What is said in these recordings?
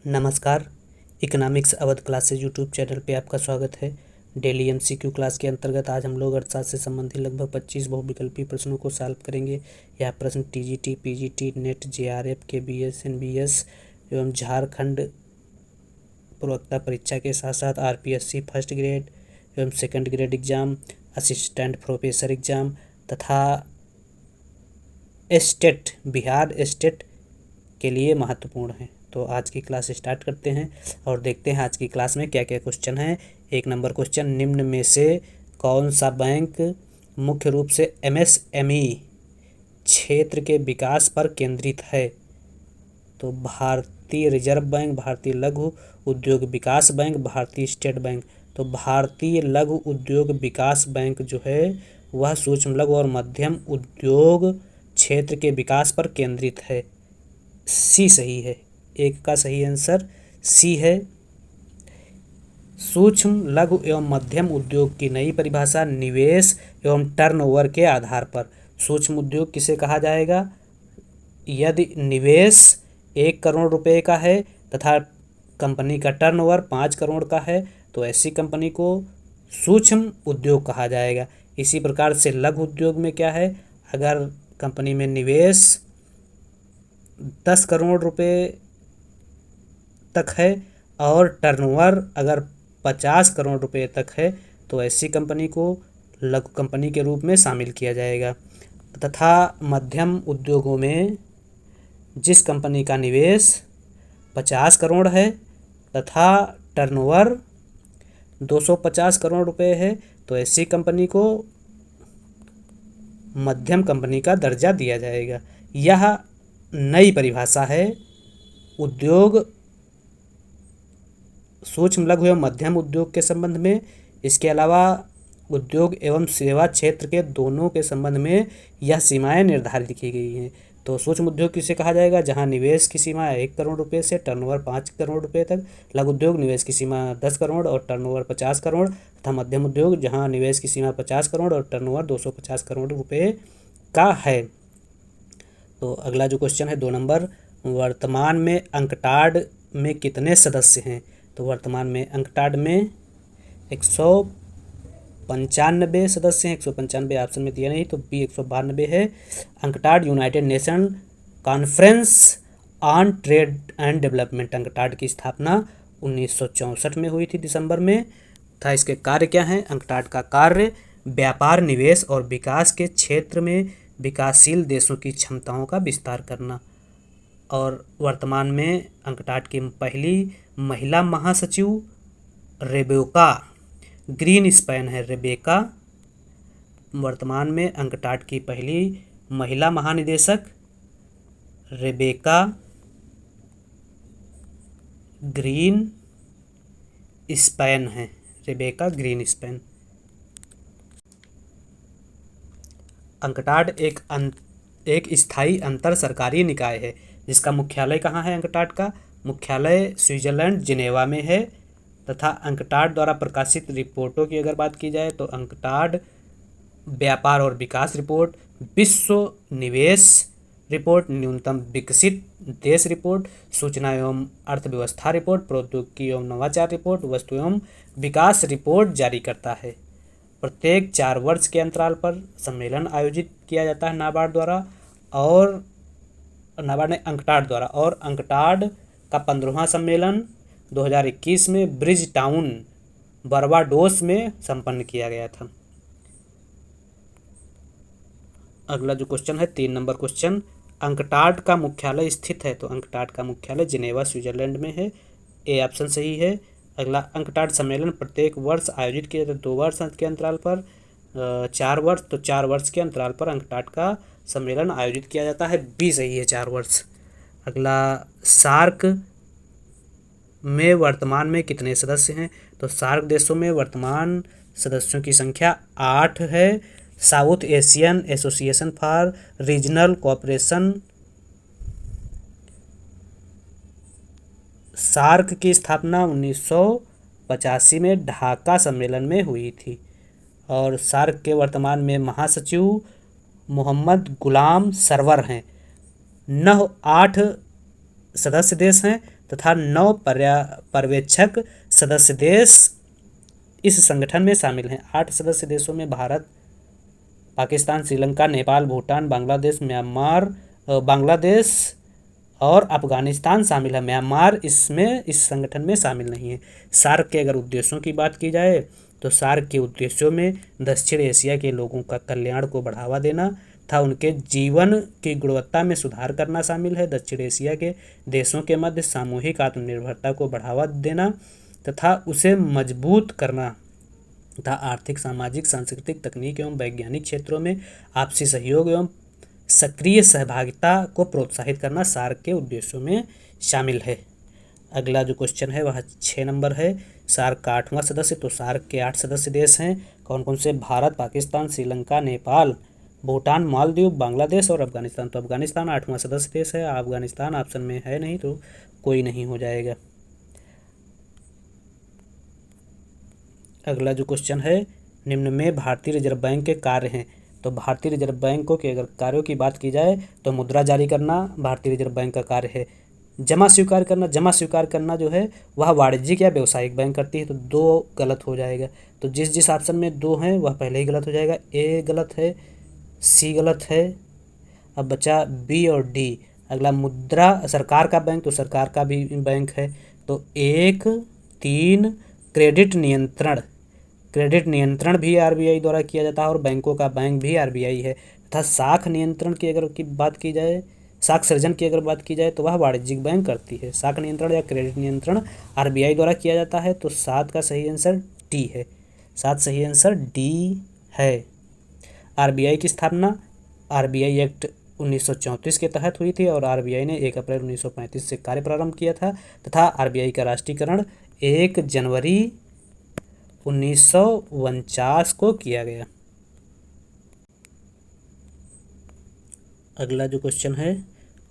नमस्कार। Economics Awadh classes YouTube channel पे आपका स्वागत है। डेली एमसीक्यू क्लास के अंतर्गत आज हम लोग अर्थशास्त्र से संबंधित लगभग 25 बहुविकल्पी प्रश्नों को सॉल्व करेंगे। यह प्रश्न TGT, PGT, NET, JRF, KBS, NBS एवं झारखंड प्रवक्ता परीक्षा के साथ साथ आरपीएससी फर्स्ट ग्रेड एवं second grade exam, assistant professor exam तथा स्टेट, बिहार स्टेट के लिए महत्वपूर्ण है। तो आज की क्लास स्टार्ट करते हैं और देखते हैं आज की क्लास में क्या क्या क्वेश्चन हैं। 1 नंबर क्वेश्चन, निम्न में से कौन सा बैंक मुख्य रूप से एमएसएमई क्षेत्र के विकास पर केंद्रित है? तो भारतीय रिजर्व बैंक, भारतीय लघु उद्योग विकास बैंक, भारतीय स्टेट बैंक। तो भारतीय लघु उद्योग विकास बैंक जो है वह सूक्ष्म लघु और मध्यम उद्योग क्षेत्र के विकास पर केंद्रित है। सी सही है, एक का सही आंसर सी है। सूक्ष्म लघु एवं मध्यम उद्योग की नई परिभाषा निवेश एवं टर्नओवर के आधार पर। सूक्ष्म उद्योग किसे कहा जाएगा? यदि निवेश 1 करोड़ रुपए का है तथा कंपनी का टर्नओवर 5 करोड़ का है तो ऐसी कंपनी को सूक्ष्म उद्योग कहा जाएगा। इसी प्रकार से लघु उद्योग में क्या है? अगर कंपनी में निवेश 10 करोड़ रुपए तक है और टर्नओवर अगर 50 करोड़ रुपए तक है तो ऐसी कंपनी को लघु कंपनी के रूप में शामिल किया जाएगा। तथा मध्यम उद्योगों में जिस कंपनी का निवेश 50 करोड़ है तथा टर्नओवर 250 करोड़ रुपए है तो ऐसी कंपनी को मध्यम कंपनी का दर्जा दिया जाएगा। यह नई परिभाषा है उद्योग, सूक्ष्म लघु एवं मध्यम उद्योग के संबंध में। इसके अलावा उद्योग एवं सेवा क्षेत्र के दोनों के संबंध में यह सीमाएं निर्धारित की गई हैं। तो सूक्ष्म उद्योग किसे कहा जाएगा? जहां निवेश की सीमा 1 करोड़ रुपए से टर्नओवर 5 करोड़ रुपए तक। लघु उद्योग निवेश की सीमा 10 करोड़ और टर्नओवर 50 करोड़ तथा मध्यम उद्योग जहां निवेश की सीमा 50 करोड़ और टर्नओवर 250 करोड़ रुपए का है। तो अगला जो क्वेश्चन है 2 नंबर, वर्तमान में अंकटाड में कितने सदस्य हैं? तो वर्तमान में अंकटाड में 195 सदस्य हैं। 195 ऑप्शन में दिया नहीं तो बी 192 है। UNCTAD United nation conference on trade and development. UNCTAD की स्थापना 1964 में हुई थी दिसंबर में था। इसके कार्य क्या हैं? अंकटाड का कार्य व्यापार, निवेश और विकास के क्षेत्र में विकासशील देशों की क्षमताओं का विस्तार करना। और वर्तमान में अंकटाड की पहली महिला महासचिव रेबेका ग्रीनस्पैन है। रेबेका वर्तमान में अंकटाड की पहली महिला महानिदेशक रेबेका ग्रीनस्पैन है। Rebecca Greenspan. अंकटाड एक स्थायी अंतर सरकारी निकाय है जिसका मुख्यालय कहाँ है? अंकटाड का मुख्यालय स्विट्जरलैंड जिनेवा में है। तथा अंकटाड द्वारा प्रकाशित रिपोर्टों की अगर बात की जाए तो अंकटाड व्यापार और विकास रिपोर्ट, विश्व निवेश रिपोर्ट, न्यूनतम विकसित देश रिपोर्ट, सूचना एवं अर्थव्यवस्था रिपोर्ट, प्रौद्योगिकी एवं नवाचार रिपोर्ट, वस्तु एवं विकास रिपोर्ट जारी करता है। प्रत्येक 4 वर्ष के अंतराल पर सम्मेलन आयोजित किया जाता है नाबार्ड द्वारा और नाबार्ड ने अंकटाड द्वारा। और अंकटाड का 15वां सम्मेलन 2021 में ब्रिज टाउन, बारबाडोस में संपन्न किया गया था। अगला जो क्वेश्चन है 3 नंबर क्वेश्चन, अंकटाड का मुख्यालय स्थित है? तो अंकटाड का मुख्यालय जिनेवा स्विट्जरलैंड में है। ए ऑप्शन सही है। अगला, अंकटाड सम्मेलन प्रत्येक वर्ष आयोजित किया जाता है 2 वर्ष के अंतराल पर। 4 वर्ष, तो 4 वर्ष के अंतराल पर अंकटाड का सम्मेलन आयोजित किया जाता है। बी सही है, 4 वर्ष। अगला, सार्क में वर्तमान में कितने सदस्य हैं? तो सार्क देशों में वर्तमान सदस्यों की संख्या 8 है। South Asian association for regional cooperation, SAARC की स्थापना 1985 में ढाका सम्मेलन में हुई थी। और सार्क के वर्तमान में महासचिव मोहम्मद गुलाम सरवर हैं। 8 सदस्य देश हैं तथा 9 पर्यवेक्षक सदस्य देश इस संगठन में शामिल हैं। 8 सदस्य देशों में भारत, पाकिस्तान, श्रीलंका, नेपाल, भूटान, बांग्लादेश, म्यांमार, बांग्लादेश और अफगानिस्तान शामिल है। म्यांमार इसमें इस संगठन में शामिल नहीं है। सार्क के अगर उद्देश्यों की बात की जाए तो सार्क के उद्देश्यों में दक्षिण एशिया के लोगों का कल्याण को बढ़ावा देना तथा उनके जीवन की गुणवत्ता में सुधार करना शामिल है। दक्षिण एशिया के देशों के मध्य सामूहिक आत्मनिर्भरता को बढ़ावा देना तथा उसे मजबूत करना तथा आर्थिक, सामाजिक, सांस्कृतिक, तकनीक एवं वैज्ञानिक क्षेत्रों में आपसी सहयोग एवं सक्रिय सहभागिता को प्रोत्साहित करना सार्क के उद्देश्यों में शामिल है। अगला जो क्वेश्चन है वह 6 नंबर है। सार्क का 8वां सदस्य, तो सार्क के 8 सदस्य देश हैं। कौन कौन से? भारत, पाकिस्तान, श्रीलंका, नेपाल, भूटान, मालदीव, बांग्लादेश और अफगानिस्तान। तो अफगानिस्तान 8वां सदस्य देश है। अफगानिस्तान ऑप्शन में है नहीं तो कोई नहीं हो जाएगा। अगला जो क्वेश्चन है, निम्न में भारतीय रिजर्व बैंक के कार्य हैं। तो भारतीय रिजर्व बैंक के अगर कार्यों की बात की जाए तो मुद्रा जारी करना भारतीय रिजर्व बैंक का कार्य है। जमा स्वीकार करना, जमा स्वीकार करना जो है वह वाणिज्यिक या व्यवसायिक बैंक करती है। तो 2 गलत हो जाएगा। तो जिस जिस ऑप्शन में 2 हैं वह पहले ही गलत हो जाएगा। ए गलत है, सी गलत है, अब बचा बी और डी। अगला मुद्रा सरकार का बैंक, तो सरकार का भी बैंक है। तो 1, 3 क्रेडिट नियंत्रण, क्रेडिट नियंत्रण भी आरबीआई द्वारा किया जाता है और बैंकों का बैंक भी आरबीआई है। तथा साख नियंत्रण की अगर बात की जाए, साख सृजन की अगर बात की जाए तो वह वाणिज्यिक बैंक करती है। साख नियंत्रण या क्रेडिट नियंत्रण आरबीआई द्वारा किया जाता है। तो 7 का सही आंसर डी है। 7 सही आंसर डी है। आरबीआई की स्थापना आरबीआई एक्ट 1934 के तहत हुई थी और आरबीआई ने 1 अप्रैल 1935 से कार्य प्रारंभ किया था तथा आरबीआई का राष्ट्रीयकरण 1 जनवरी 1949 को किया गया। अगला जो क्वेश्चन है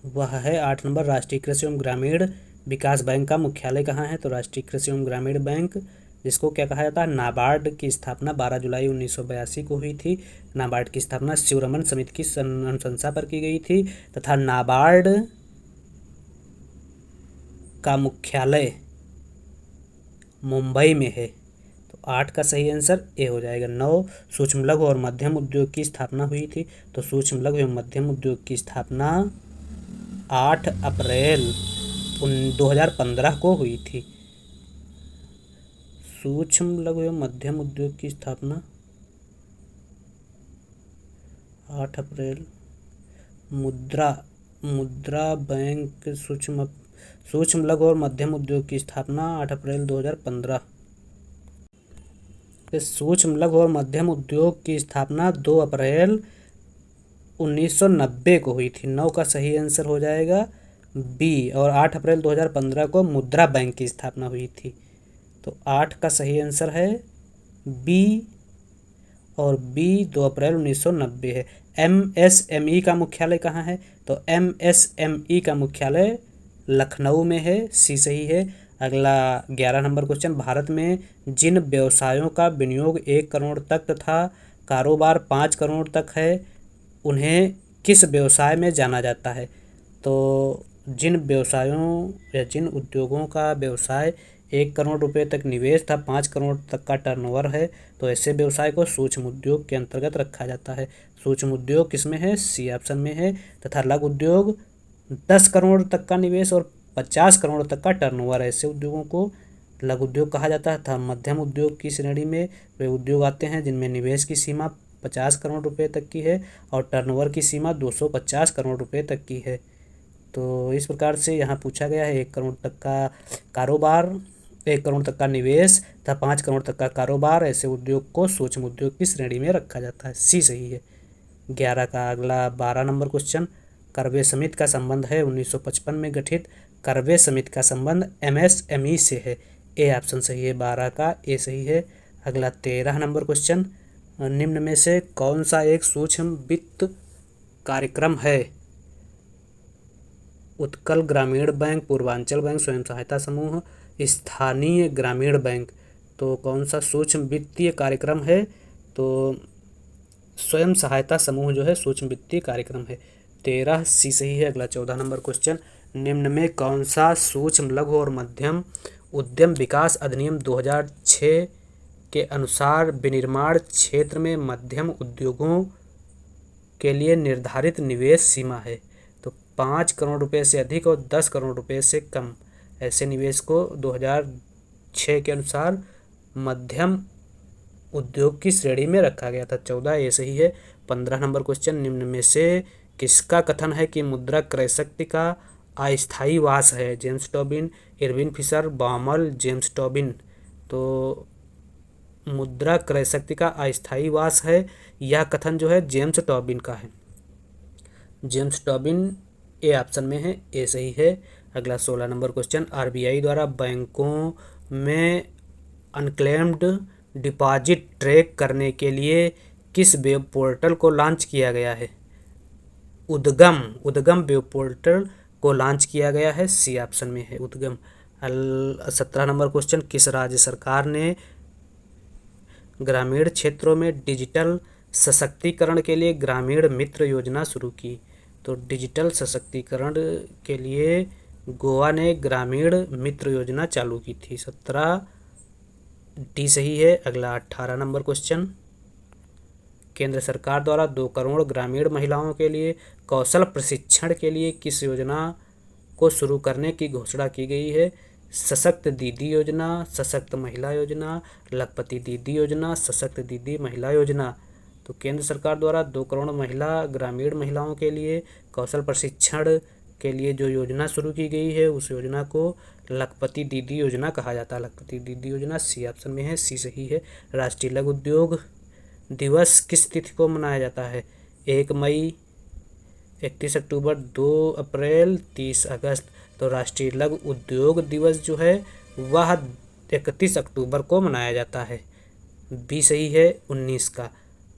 वह है 8 नंबर। राष्ट्रीय कृषि एवं ग्रामीण विकास बैंक का मुख्यालय कहाँ है? तो राष्ट्रीय कृषि एवं ग्रामीण बैंक, जिसको क्या कहा जाता है, नाबार्ड की स्थापना 12 जुलाई 1982 को हुई थी। नाबार्ड की स्थापना शिवरमन समिति की अनुशंसा पर की गई थी तथा नाबार्ड का मुख्यालय मुंबई में है। तो 8 का सही आंसर ए हो जाएगा। 9 सूक्ष्म लघु और मध्यम उद्योग की स्थापना हुई थी। तो सूक्ष्म लघु एवं मध्यम उद्योग की स्थापना 8 अप्रैल 2015 को हुई थी। सूक्ष्म लघु एवं मध्यम उद्योग की स्थापना 8 अप्रैल। मुद्रा बैंक सूक्ष्म लघु और मध्यम उद्योग की स्थापना 8 अप्रैल 2015। सूक्ष्म लघु और मध्यम उद्योग की स्थापना 2 अप्रैल 1990 को हुई थी। 9 का सही आंसर हो जाएगा बी। और 8 अप्रैल 2015 को मुद्रा बैंक की स्थापना हुई थी। तो 8 का सही आंसर है बी और बी 2 अप्रैल 1990 है। एमएसएमई का मुख्यालय कहाँ है? तो एमएसएमई का मुख्यालय लखनऊ में है। सी सही है। अगला 11 नंबर क्वेश्चन, भारत में जिन व्यवसायों का विनियोग 1 करोड़ तक तथा कारोबार 5 करोड़ तक है उन्हें किस व्यवसाय में जाना जाता है? तो जिन व्यवसायों या जिन उद्योगों का व्यवसाय 1 करोड़ रुपए तक निवेश था, 5 करोड़ तक का टर्नओवर है, तो ऐसे व्यवसाय को सूक्ष्म उद्योग के अंतर्गत रखा जाता है। सूक्ष्म उद्योग किसमें है? सी ऑप्शन में है। तथा लघु उद्योग 10 करोड़ तक का निवेश और 50 करोड़ तक का टर्नओवर, ऐसे उद्योगों को लघु उद्योग कहा जाता है। तथा मध्यम उद्योग की श्रेणी में वे उद्योग आते हैं जिनमें निवेश की सीमा 50 करोड़ रुपए तक की है और टर्नओवर की सीमा 250 करोड़ रुपए तक की है। तो इस प्रकार से यहाँ पूछा गया है 1 करोड़ तक का कारोबार, 1 करोड़ तक का निवेश तथा 5 करोड़ तक का कारोबार, ऐसे उद्योग को सूक्ष्म उद्योग की श्रेणी में रखा जाता है। सी सही है। 11 का अगला 12 नंबर क्वेश्चन, करवे समिति का संबंध है 1955 में गठित करवे समिति का संबंध एमएसएमई से है। ए ऑप्शन सही है। 12 का ए सही है। अगला 13 नंबर क्वेश्चन, निम्न में से कौन सा एक सूक्ष्म वित्त कार्यक्रम है? उत्कल ग्रामीण बैंक, पूर्वांचल बैंक, स्वयं सहायता समूह, स्थानीय ग्रामीण बैंक। तो कौन सा सूक्ष्म वित्तीय कार्यक्रम है? तो स्वयं सहायता समूह जो है सूक्ष्म वित्तीय कार्यक्रम है। 13 सी सही है। अगला 14 नंबर क्वेश्चन, निम्न में कौन सा सूक्ष्म लघु और मध्यम उद्यम विकास अधिनियम 2006 के अनुसार विनिर्माण क्षेत्र में मध्यम उद्योगों के लिए निर्धारित निवेश सीमा है? तो 5 करोड़ रुपए से अधिक और 10 करोड़ रुपए से कम ऐसे निवेश को 2006 के अनुसार मध्यम उद्योग की श्रेणी में रखा गया था। 14 ये सही है। 15 नंबर क्वेश्चन, निम्न में से किसका कथन है कि मुद्रा क्रय शक्ति का अस्थायी वास है? James Tobin, Irving Fisher, Baumol, James Tobin. तो मुद्रा क्रय शक्ति का अस्थायी वास है, यह कथन जो है जेम्स टोबिन का है। जेम्स टोबिन ए ऑप्शन में है, ए सही है। अगला 16 नंबर क्वेश्चन, आरबीआई द्वारा बैंकों में अनक्लेम्ड डिपॉजिट ट्रैक करने के लिए किस वेब पोर्टल को लॉन्च किया गया है? उद्गम वेब पोर्टल को लॉन्च किया गया है, सी ऑप्शन में है उद्गम। 17 नंबर क्वेश्चन, किस राज्य सरकार ने ग्रामीण क्षेत्रों में डिजिटल सशक्तिकरण के लिए ग्रामीण मित्र योजना शुरू की? तो डिजिटल सशक्तिकरण के लिए गोवा ने ग्रामीण मित्र योजना चालू की थी। 17 डी सही है। अगला 18 नंबर क्वेश्चन, केंद्र सरकार द्वारा 2 करोड़ ग्रामीण महिलाओं के लिए कौशल प्रशिक्षण के लिए किस योजना को शुरू करने की घोषणा की गई है? सशक्त दीदी योजना, सशक्त महिला योजना, लखपति दीदी योजना, सशक्त दीदी महिला योजना। तो केंद्र सरकार द्वारा 2 करोड़ ग्रामीण महिलाओं के लिए कौशल प्रशिक्षण के लिए जो योजना शुरू की गई है उस योजना को लखपति दीदी योजना कहा जाता है। लखपति दीदी योजना सी ऑप्शन में है, सी सही है। राष्ट्रीय लघु उद्योग दिवस किस तिथि को मनाया जाता है? 1 मई, 31 अक्टूबर, 2 अप्रैल, 30 अगस्त। तो राष्ट्रीय लघु उद्योग दिवस जो है वह 31 अक्टूबर को मनाया जाता है, बी सही है। 19 का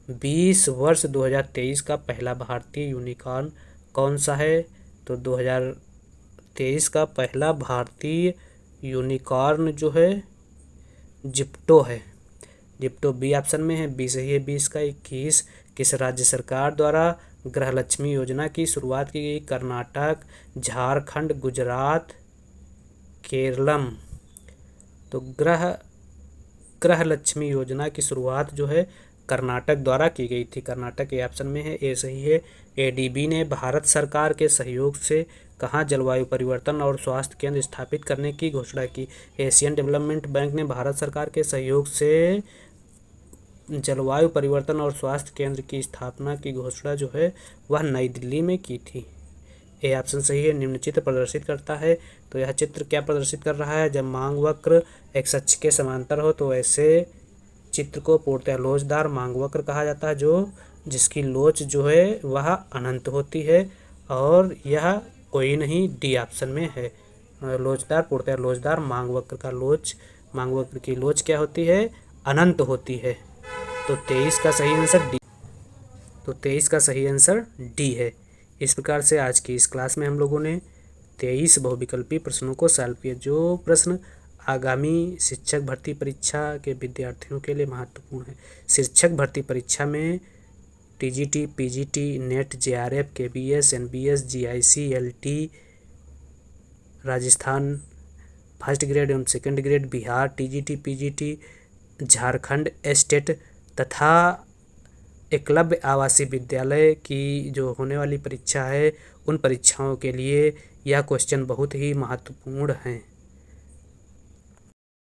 20 वर्ष 2023 का पहला भारतीय यूनिकॉर्न कौन सा है? तो 2023 का पहला भारतीय यूनिकॉर्न जो है जिप्टो है, जिप्टो बी ऑप्शन में है, बी सही है। 20 का 21, किस राज्य सरकार द्वारा गृहलक्ष्मी योजना की शुरुआत की गई? कर्नाटक, झारखंड, गुजरात, केरलम। तो गृहलक्ष्मी योजना की शुरुआत जो है कर्नाटक द्वारा की गई थी, कर्नाटक ए ऑप्शन में है, ए सही है। एडीबी ने भारत सरकार के सहयोग से कहाँ जलवायु परिवर्तन और स्वास्थ्य केंद्र स्थापित करने की घोषणा की? एशियन डेवलपमेंट बैंक ने भारत सरकार के सहयोग से जलवायु परिवर्तन और स्वास्थ्य केंद्र की स्थापना की घोषणा जो है वह नई दिल्ली में की थी, ए ऑप्शन सही है। निम्न चित्र प्रदर्शित करता है, तो यह चित्र क्या प्रदर्शित कर रहा है? जब मांग वक्र एक अक्ष के समांतर हो तो ऐसे चित्र को पूर्णतः लोचदार मांग वक्र कहा जाता है, जो जिसकी लोच जो है वह अनंत होती है, और यह कोई नहीं, डी ऑप्शन में है। लोचदार, पूर्णतः लोचदार मांग वक्र का मांग वक्र की लोच क्या होती है? अनंत होती है। तो 23 का सही आंसर डी, तो 23 का सही आंसर डी है। इस प्रकार से आज की इस क्लास में हम लोगों ने 23 बहुविकल्पी प्रश्नों को सॉल्व किया, जो प्रश्न आगामी शिक्षक भर्ती परीक्षा के विद्यार्थियों के लिए महत्वपूर्ण है। शिक्षक भर्ती परीक्षा में TGT, PGT, NET, JRF, KBS, NBS, GIC, LT, Rajasthan first grade एवं second grade, Bihar TGT, PGT, Jharkhand state तथा एकलव्य आवासीय विद्यालय की जो होने वाली परीक्षा है उन परीक्षाओं के लिए यह क्वेश्चन बहुत ही महत्वपूर्ण हैं।